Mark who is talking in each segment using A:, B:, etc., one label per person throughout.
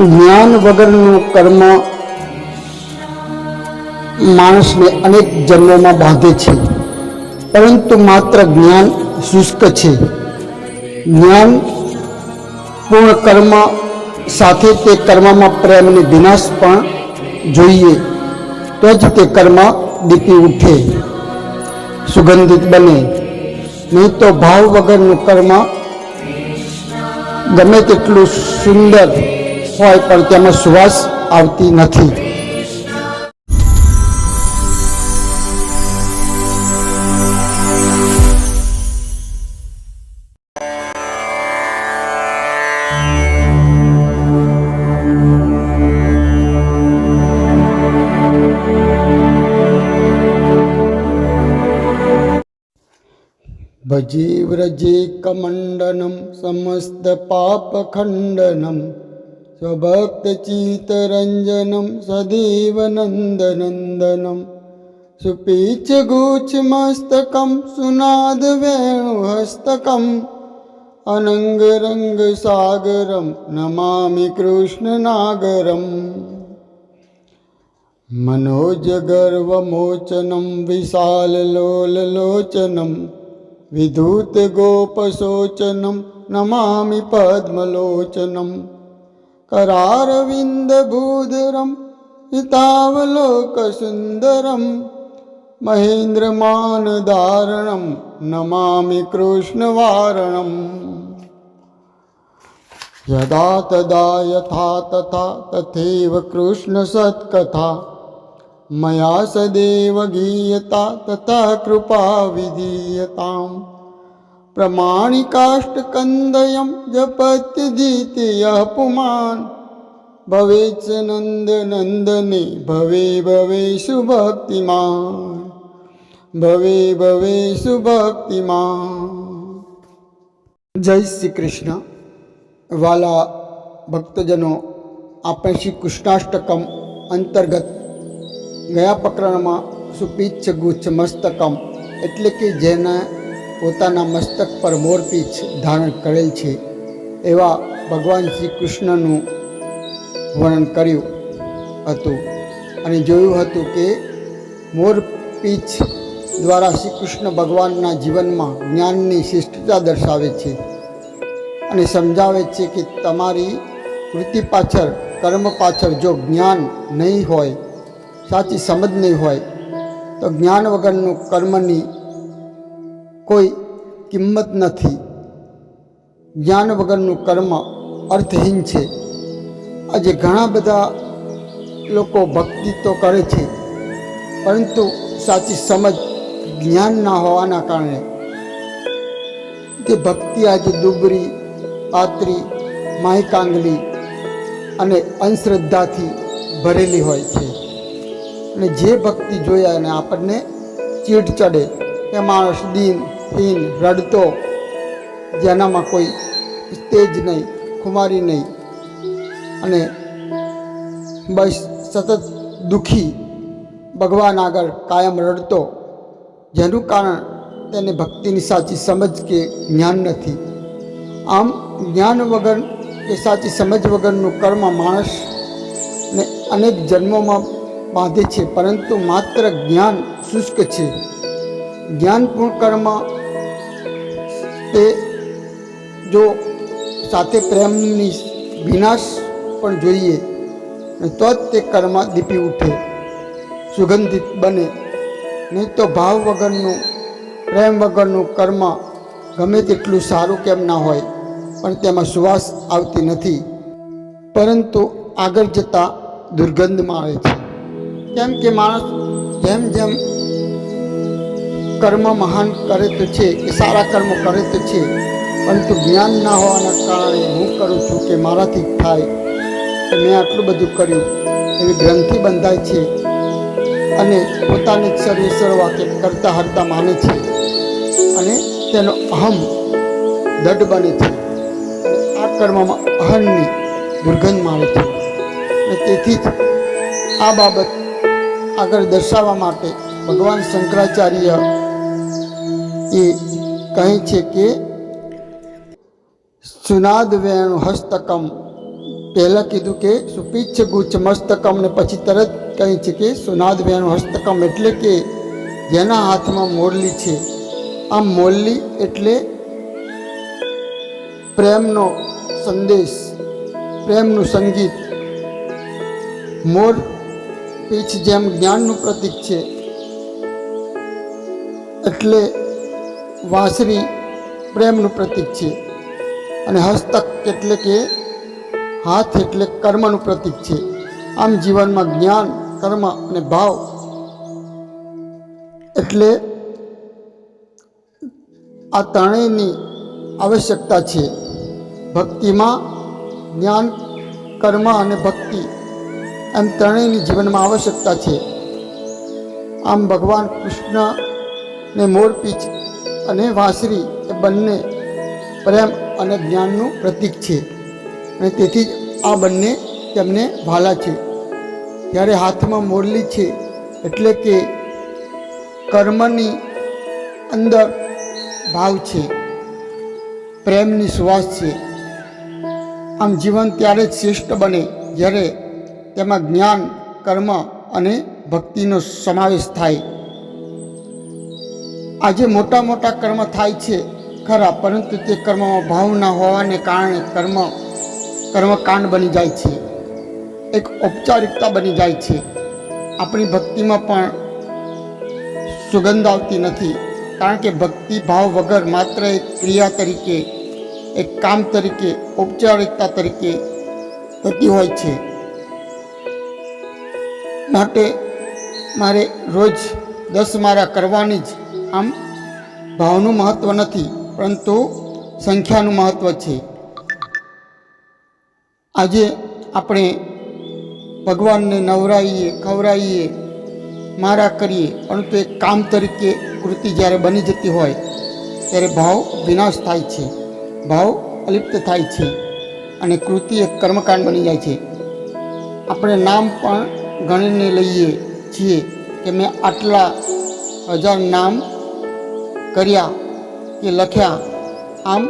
A: જ્ઞાન વગરનું કર્મ માણસને અનેક જન્મોમાં બાંધે છે, પરંતુ માત્ર જ્ઞાન શુષ્ક છે. જ્ઞાન પૂર્ણ કર્મ સાથે તે કર્મમાં પ્રેમ અને વિનાશ પણ જોઈએ, તો જ તે કર્મ દીપી ઉઠે, સુગંધિત બને. નહીં તો ભાવ વગરનું કર્મ ગમે તેટલું સુંદર હોય પણ તેમાં સુવાસ આવતી નથી. ભજે વ્રજે કમંડનમ સમસ્ત પાપખંડનમ સ્વભક્તચિતરંજનમ સદેવ નંદનંદનમ સુપીચ ગૂચમસ્તકમ સુનાદ વેણુહસ્તકમ અનંગરંગ સાગરમ નમામિ કૃષ્ણનાગરમ મનોજગર્વમોચનમ વિશાલલોલલોચનમ વિધૂત ગોપશોચનમ નમામિ પદ્મલોચનમ કરારવિંદભૂધરમ હિતાવલોકસુંદરમ મહેન્દ્રમાનધારણમ નમામિ કૃષ્ણવારણમ યદા તદા યથા તથા તથૈવ કૃષ્ણ સત્કથા મયા સદેવ ગીયતા તથા કૃપા વિધીયતામ પ્રમાણિકાષ્ટકંદયમ જપત્યજીત્ય પુમાન ભવેત્સ નંદનંદને ભવે ભવેષુ ભક્તિમાન ભવે ભવેષુ ભક્તિમાન. જય શ્રી કૃષ્ણ. વાલા ભક્તજનો, આપણે શ્રી કૃષ્ણાષ્ટકમ અંતર્ગત ગયા પ્રકરણમાં સુપીચ્છ ગુચ્છ મસ્તકમ એટલે કે જેને પોતાના મસ્તક પર મોરપીંછ ધારણ કરેલ છે એવા ભગવાન શ્રી કૃષ્ણનું વર્ણન કર્યું હતું અને જોયું હતું કે મોરપીંછ દ્વારા શ્રી કૃષ્ણ ભગવાનના જીવનમાં જ્ઞાનની શ્રેષ્ઠતા દર્શાવે છે અને સમજાવે છે કે તમારી કૃતિ પાછળ, કર્મ પાછળ જો જ્ઞાન નહીં હોય, સાચી સમજ નહીં હોય તો જ્ઞાન વગરનું કર્મની કોઈ કિંમત નથી. જ્ઞાન વગરનું કર્મ અર્થહીન છે. આજે ઘણા બધા લોકો ભક્તિ તો કરે છે, પરંતુ સાચી સમજ, જ્ઞાન ના હોવાના કારણે તે ભક્તિ આજે દુબરી, પાતરી, માહિકાંગલી અને અંધશ્રદ્ધાથી ભરેલી હોય છે. અને જે ભક્તિ જોયા અને આપણને ચીડ ચડે એ માણસ દીન હીન રડતો, જેનામાં કોઈ તેજ નહીં, ખુમારી નહીં અને બસ સતત દુઃખી ભગવાન આગળ કાયમ રડતો, જેનું કારણ તેને ભક્તિની સાચી સમજ કે જ્ઞાન નથી. આમ જ્ઞાન વગર કે સાચી સમજ વગરનું કર્મ માણસને અનેક જન્મોમાં બાંધે છે, પરંતુ માત્ર જ્ઞાન શુષ્ક છે. જ્ઞાનપૂર્ણ કર્મ તે જો સાથે પ્રેમની વિનાશ પણ જોઈએ તો જ તે કર્મ દીપી ઉઠે, સુગંધિત બને. નહીં તો ભાવ વગરનું, પ્રેમ વગરનું કર્મ ગમે તેટલું સારું કેમ ના હોય પણ તેમાં સુવાસ આવતી નથી, પરંતુ આગળ જતાં દુર્ગંધમાં આવે છે. કેમ કે માણસ જેમ જેમ કર્મ મહાન કરે તો છે, કે સારા કર્મો કરે તો છે, પરંતુ જ્ઞાન ના હોવાના કારણે હું કરું છું કે મારાથી થાય કે મેં આટલું બધું કર્યું એવી ગ્રંથિ બંધાય છે અને પોતાની સર્વેશ્વર કે કરતા હરતા માને છે અને તેનો અહમ દઢ બને છે. આ કર્મમાં અહમની દુર્ગંધ માણે છે અને તેથી જ આ બાબત આગળ દર્શાવવા માટે ભગવાન શંકરાચાર્ય એ કહે છે કે સુનાદ વેણુ હસ્તકમ પહેલાં કીધું કે સુપીચ્છ ગુચ્છ મસ્તકમ ને પછી તરત કહે છે કે સુનાદ વેણુ હસ્તકમ, એટલે કે જેના હાથમાં મોરલી છે. આમ મોરલી એટલે પ્રેમનો સંદેશ, પ્રેમનું સંગીત. મોર પીછ જેમ જ્ઞાનનું પ્રતીક છે, એટલે વાંસળી પ્રેમનું પ્રતીક છે. અને હસ્તક એટલે કે હાથ એટલે કર્મનું પ્રતીક છે. આમ જીવનમાં જ્ઞાન, કર્મ અને ભાવ એટલે આ ત્રણેયની આવશ્યકતા છે. ભક્તિમાં જ્ઞાન, કર્મ અને ભક્તિ એમ ત્રણેયની જીવનમાં આવશ્યકતા છે. આમ ભગવાન કૃષ્ણને મોરપીંછ અને વાંસળી એ બંને પ્રેમ અને જ્ઞાનનું પ્રતીક છે, અને તેથી જ આ બંને તેમને ભાલા છે. જ્યારે હાથમાં મોરલી છે એટલે કે કર્મની અંદર ભાવ છે, પ્રેમની સુવાસ છે. આમ જીવન ત્યારે જ શ્રેષ્ઠ બને જ્યારે તેમાં જ્ઞાન, કર્મ અને ભક્તિનો સમાવેશ થાય. આજે મોટા મોટા કર્મ થાય છે ખરા, પરંતુ તે કર્મમાં ભાવ ના હોવાને કારણે કર્મકાંડ બની જાય છે, એક ઔપચારિકતા બની જાય છે. આપણી ભક્તિમાં પણ સુગંધ આવતી નથી, કારણ કે ભક્તિ ભાવ વગર માત્ર એક ક્રિયા તરીકે, એક કામ તરીકે, ઔપચારિકતા તરીકે થતી હોય છે. માટે મારે રોજ 10 માળા કરવાની જ. આમ ભાવનું મહત્ત્વ નથી, પરંતુ સંખ્યાનું મહત્ત્વ છે. આજે આપણે ભગવાનને નવરાવીએ, ખવડાવીએ, માળા કરીએ, પરંતુ એક કામ તરીકે કૃતિ જ્યારે બની જતી હોય ત્યારે ભાવ વિનાશ થાય છે, ભાવ અલિપ્ત થાય છે, અને કૃતિ એક કર્મકાંડ બની જાય છે. આપણે નામ પણ ગણીને લઈએ છીએ કે મેં આટલા 1000 નામ કર્યા કે લખ્યા. આમ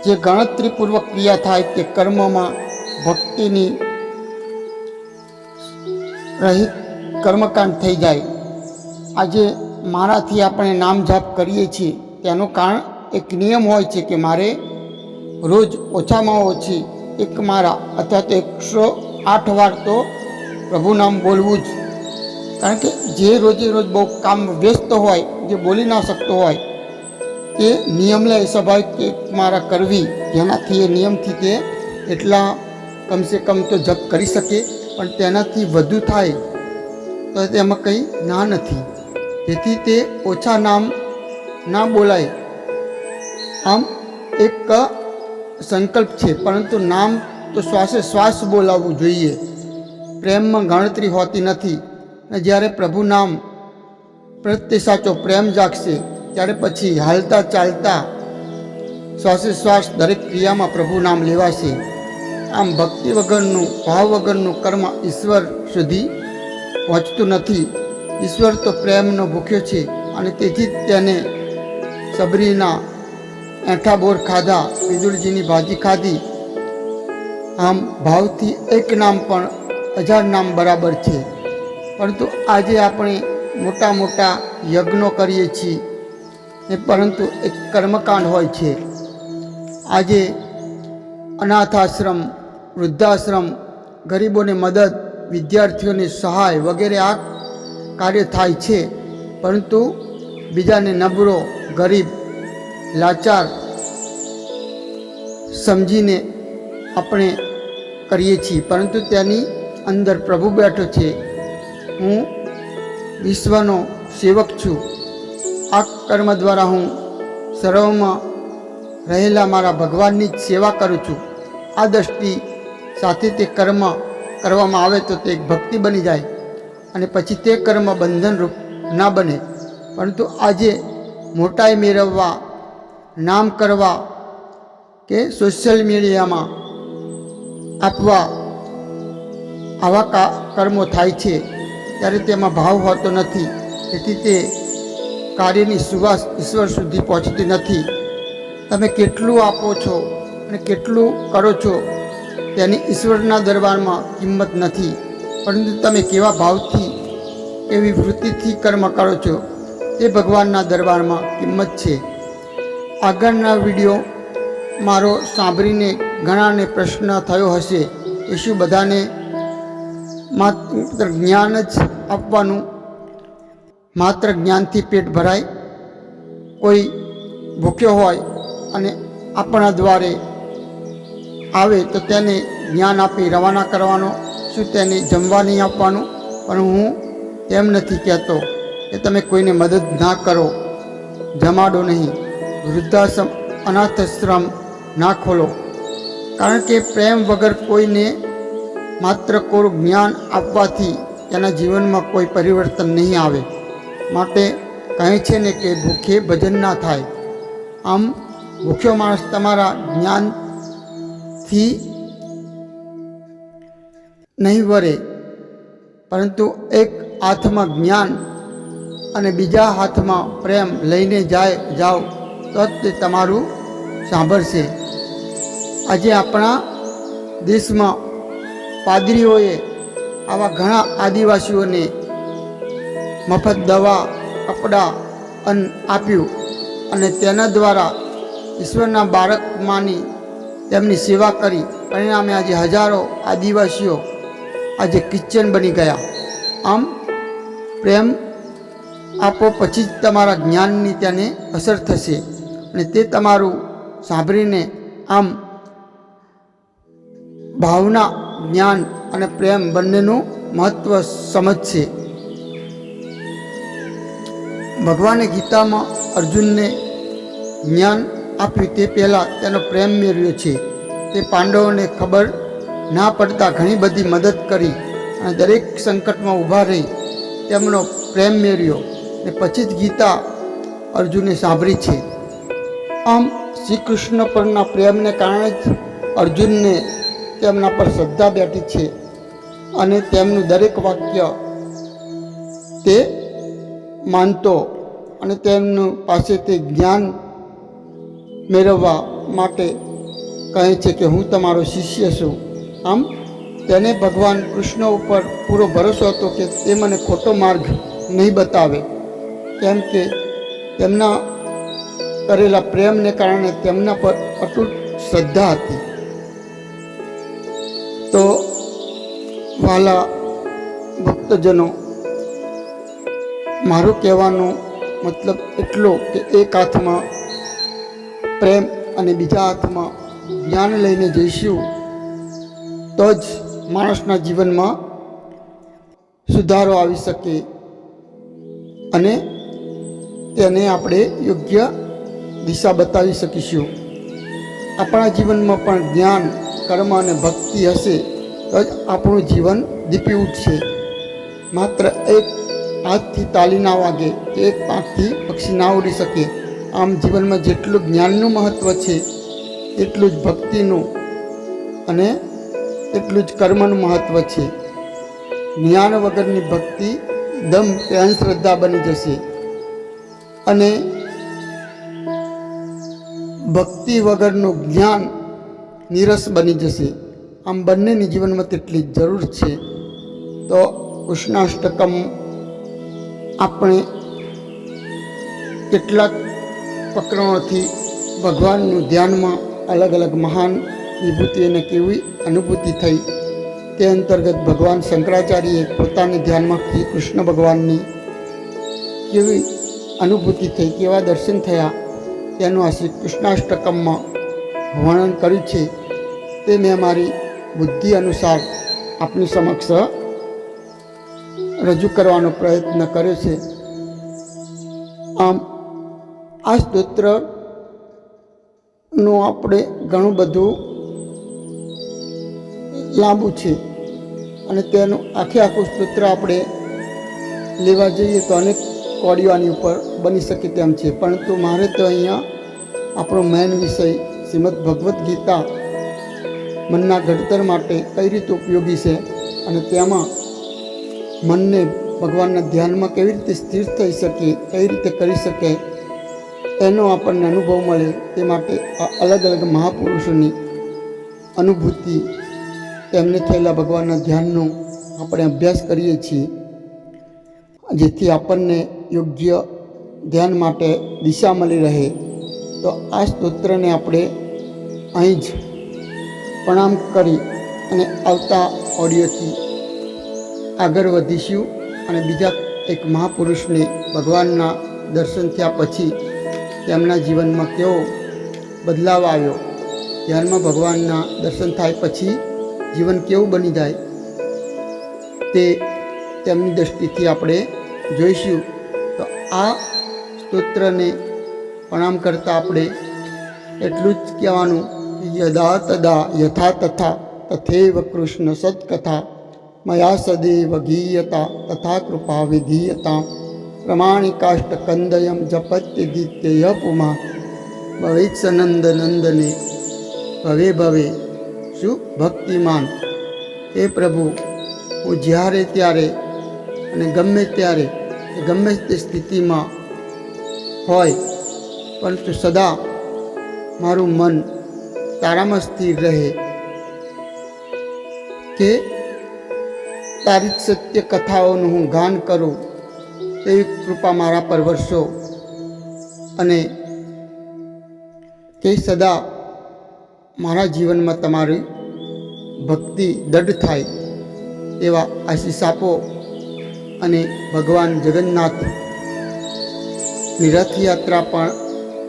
A: જે ગણતરીપૂર્વક ક્રિયા થાય તે કર્મમાં ભક્તિની રહિત કર્મકાંડ થઈ જાય. આજે મારાથી આપણે નામ જાપ કરીએ છીએ તેનું કારણ એક નિયમ હોય છે કે મારે રોજ ઓછામાં ઓછી 1 માળા અથવા તો 108 વાર તો પ્રભુ નામ બોલવું જ. કારણ કે જે રોજે રોજ બહુ કામ વ્યસ્ત હોય, જે બોલી ના શકતો હોય, તે નિયમ લે સ્વાભાવિક 1 માળા કરવી, જેનાથી એ નિયમથી તે એટલા કમસે કમ તો જપ કરી શકે. પણ તેનાથી વધુ થાય તો તેમાં કંઈ ના નથી, તેથી તે ઓછા નામ ના બોલાય. આમ એક સંકલ્પ છે, પરંતુ નામ તો શ્વાસે શ્વાસ બોલાવવું જોઈએ. પ્રેમમાં ગણતરી હોતી નથી, અને જ્યારે પ્રભુ નામ પ્રત્યે સાચો પ્રેમ જાગશે ત્યારે પછી હાલતા ચાલતા શ્વાસે શ્વાસ દરેક ક્રિયામાં પ્રભુ નામ લેવાશે. આમ ભક્તિ વગરનું, ભાવ વગરનું કર્મ ઈશ્વર સુધી પહોંચતું નથી. ઈશ્વર તો પ્રેમનો ભૂખ્યો છે, અને તેથી જ તેને સબરીના એઠા બોર ખાધા, વિદુરજીની ભાજી ખાધી. આમ ભાવથી એક નામ પણ 1000 નામ બરાબર છે. પરંતુ આજે આપણે મોટા મોટા યજ્ઞો કરીએ છીએ, પરંતુ એક કર્મકાંડ હોય છે. આજે અનાથ આશ્રમ, વૃદ્ધાશ્રમ, ગરીબોને મદદ, વિદ્યાર્થીઓને સહાય વગેરે આ કાર્ય થાય છે, પરંતુ બીજાને નબળો, ગરીબ, લાચાર સમજીને આપણે કરીએ છીએ, પરંતુ તેની અંદર પ્રભુ બેઠો છે. હું વિશ્વનો સેવક છું. આ કર્મ દ્વારા હું સર્વમાં રહેલા મારા ભગવાનની જ સેવા કરું છું. આ દ્રષ્ટિ સાથે તે કર્મ કરવામાં આવે તો તે એક ભક્તિ બની જાય, અને પછી તે કર્મ બંધનરૂપ ના બને. પરંતુ આજે મોટાઈ મેળવવા, નામ કરવા કે સોશિયલ મીડિયામાં આપવા આવા કર્મો થાય છે, ત્યારે તેમાં ભાવ હોતો નથી. તેથી તે કાર્યની સુવાસ ઈશ્વર સુધી પહોંચતી નથી. તમે કેટલું આપો છો અને કેટલું કરો છો તેની ઈશ્વરના દરબારમાં કિંમત નથી, પરંતુ તમે કેવા ભાવથી, કેવી વૃત્તિથી કર્મ કરો છો તે ભગવાનના દરબારમાં કિંમત છે. આગળના વિડીયો મારો સાંભળીને ઘણાને પ્રશ્ન થયો હશે કે શું બધાને માત્ર જ્ઞાન જ આપવાનું, માત્ર જ્ઞાનથી પેટ ભરાય? કોઈ ભૂખ્યો હોય અને આપણા દ્વારે આવે તો તેને જ્ઞાન આપી રવાના કરવાનો, શું તેને જમવા નહીં આપવાનું? પણ હું એમ નથી કહેતો કે તમે કોઈને મદદ ના કરો, જમાડો નહીં, વૃદ્ધાશ્રમ અનાથાશ્રમ ના ખોલો. કારણ કે પ્રેમ વગર કોઈને માત્ર કોરું જ્ઞાન આપવાથી તેના જીવનમાં કોઈ પરિવર્તન નહીં આવે. માટે કહે છે ને કે ભૂખે ભજન ના થાય. આમ ભૂખ્યો માણસ તમારા જ્ઞાનથી નહીં વરે, પરંતુ એક હાથમાં જ્ઞાન અને બીજા હાથમાં પ્રેમ લઈને જાઓ તો જ તે તમારું સાંભળશે. આજે આપણા દેશમાં પાદરીઓએ આવા ઘણા આદિવાસીઓને મફત દવા, કપડાં, અન્ન આપ્યું અને તેના દ્વારા ઈશ્વરના બાળક માની તેમની સેવા કરી. પરિણામે આજે હજારો આદિવાસીઓ આજે ક્રિશ્ચન બની ગયા. આમ પ્રેમ આપો, પછી જ તમારા જ્ઞાનની તેને અસર થશે અને તે તમારું સાંભળીને આમ ભાવના, જ્ઞાન અને પ્રેમ બંનેનું મહત્ત્વ સમજશે. ભગવાને ગીતામાં અર્જુનને જ્ઞાન આપ્યું તે પહેલાં તેનો પ્રેમ મેળવ્યો છે. તે પાંડવોને ખબર ના પડતા ઘણી બધી મદદ કરી અને દરેક સંકટમાં ઊભા રહી તેમનો પ્રેમ મેળવ્યો ને પછી જ ગીતા અર્જુને સાંભળી છે. આમ શ્રી કૃષ્ણ પરના પ્રેમને કારણે જ અર્જુનને તેમના પર શ્રદ્ધા બેઠી છે અને તેમનું દરેક વાક્ય તે માનતો અને તેમનું પાસે તે જ્ઞાન મેળવવા માટે કહે છે કે હું તમારો શિષ્ય છું. આમ તેને ભગવાન કૃષ્ણ ઉપર પૂરો ભરોસો હતો કે તે મને ખોટો માર્ગ નહીં બતાવે, કેમ કે તેમના કરેલા પ્રેમને કારણે તેમના પર અતૂટ શ્રદ્ધા હતી. તો વાલા ભક્તજનો, મારું કહેવાનો મતલબ એટલો કે એક હાથમાં પ્રેમ અને બીજા હાથમાં જ્ઞાન લઈને જઈશું તો જ માણસના જીવનમાં સુધારો આવી શકે અને તેને આપણે યોગ્ય દિશા બતાવી શકીશું. આપણા જીવનમાં પણ જ્ઞાન, કર્મ અને ભક્તિ હશે તો જ આપણું જીવન દીપી ઉઠશે. માત્ર એક હાથથી તાલી ના વાગે, એક પાંખથી પક્ષી ના ઉડી શકે. આમ જીવનમાં જેટલું જ્ઞાનનું મહત્ત્વ છે એટલું જ ભક્તિનું અને એટલું જ કર્મનું મહત્ત્વ છે. જ્ઞાન વગરની ભક્તિ દમ કે અંધશ્રદ્ધા બની જશે અને ભક્તિ વગરનું જ્ઞાન નીરસ બની જશે. આમ બંનેની જીવનમાં તેટલી જરૂર છે. તો કૃષ્ણાષ્ટકમ આપણે કેટલાક પ્રકરણોથી ભગવાનનું ધ્યાનમાં અલગ અલગ મહાન વિભૂતિઓને કેવી અનુભૂતિ થઈ તે અંતર્ગત ભગવાન શંકરાચાર્યએ પોતાને ધ્યાનમાં શ્રી કૃષ્ણ ભગવાનની કેવી અનુભૂતિ થઈ, કેવા દર્શન થયા તેનું આ શ્રી કૃષ્ણાષ્ટકમમાં વર્ણન કર્યું છે. તે મેં મારી બુદ્ધિ અનુસાર આપની સમક્ષ રજૂ કરવાનો પ્રયત્ન કર્યો છે. આમ આ સ્તોત્રનું આપણે ઘણું બધું લાંબુ છે અને તેનું આખું સ્તોત્ર આપણે લેવા જઈએ તો અનેક કોડીઓ આની ઉપર બની શકે તેમ છે. પરંતુ મારે તો અહીંયા આપણો મેન વિષય શ્રીમદ ભગવદ્ ગીતા મનના ઘડતર માટે કઈ રીતે ઉપયોગી છે અને તેમાં મનને ભગવાનના ધ્યાનમાં કેવી રીતે સ્થિર થઈ શકે, કઈ રીતે કરી શકે એનો આપણને અનુભવ મળે તે માટે આ અલગ અલગ મહાપુરુષોની અનુભૂતિ તેમને થયેલા ભગવાનના ધ્યાનનો આપણે અભ્યાસ કરીએ છીએ, જેથી આપણને યોગ્ય ધ્યાન માટે દિશા મળી રહે. તો આ સ્તોત્રને આપણે અહીં જ પ્રણામ કરી અને આવતા ઓડિયોથી આગળ વધીશું. અને બીજા એક મહાપુરુષને ભગવાનના દર્શન થયા પછી તેમના જીવનમાં કેવો બદલાવ આવ્યો, ધ્યાનમાં ભગવાનના દર્શન થાય પછી જીવન કેવું બની જાય તે તેમની દૃષ્ટિથી આપણે જોઈશું. તો આ સ્તોત્રને પ્રણામ કરતાં આપણે એટલું જ કહેવાનું, યદા તદા યથા તથા તથૈવ કૃષ્ણ સત્કથા મયા સદૈવ ગીયતા તથા કૃપા વિધીયતા પ્રમાણિકાષ્ટકંદયમ જપત્યદિત્યય પુમા ભવેત્સનંદ નંદને ભવે ભવે સુભક્તિમાન. હે પ્રભુ, હું જ્યારે ત્યારે અને ગમે ત્યારે ગમે તે સ્થિતિમાં હોય, પરંતુ સદા મારું મન તારામાં સ્થિર રહે, કે તારી જ સત્ય કથાઓનું હું ગાન કરું તેવી કૃપા મારા પર વરસો, અને તે સદા મારા જીવનમાં તમારી ભક્તિ દૃઢ થાય એવા આશીષ આપો. અને ભગવાન જગન્નાથની રથયાત્રા પણ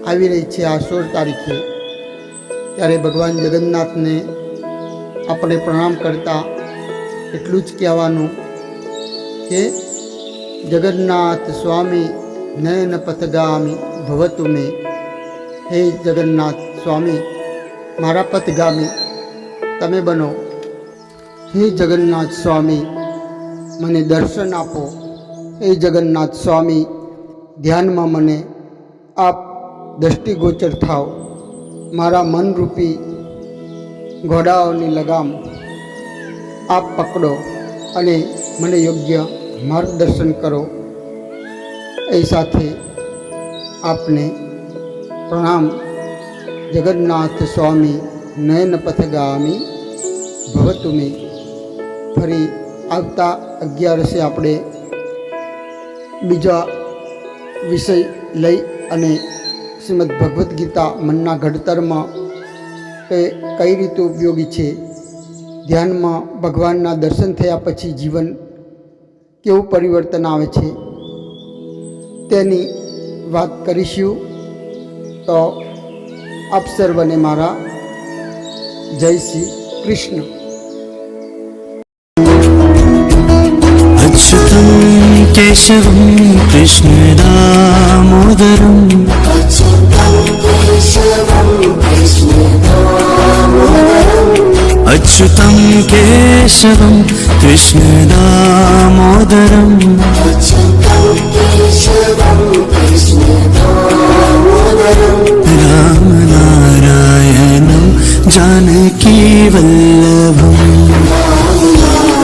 A: આવી રહી છે આ 16 તારીખે. ત્યારે ભગવાન જગન્નાથને આપણે પ્રણામ કરતા એટલું જ કહેવાનું કે જગન્નાથ સ્વામી નયન પથગામી ભવતુ મે. હે જગન્નાથ સ્વામી, મારા પથગામી તમે બનો. હે જગન્નાથ સ્વામી, મને દર્શન આપો. હે જગન્નાથ સ્વામી, ધ્યાનમાં મને આપ દૃષ્ટિગોચર થાવ. મારા મનરૂપી ઘોડાઓની લગામ આપ પકડો અને મને યોગ્ય માર્ગદર્શન કરો. એ સાથે આપને પ્રણામ. જગન્નાથ સ્વામી નયન પથગામી ભવતુ મે. ફરી આવતા 11 આપણે બીજા વિષય લઈ અને શ્રીમદ ભગવદ્ ગીતા મનના ઘડતરમાં એ કઈ રીતે ઉપયોગી છે, ધ્યાનમાં ભગવાનના દર્શન થયા પછી જીવન કેવું પરિવર્તન આવે છે તેની વાત કરીશું. તો આપ સર્વને મારા જય શ્રી કૃષ્ણ.
B: अच्युतं केशवं कृष्णदामोदरम् अच्युतं केशवं कृष्णदामोदरम्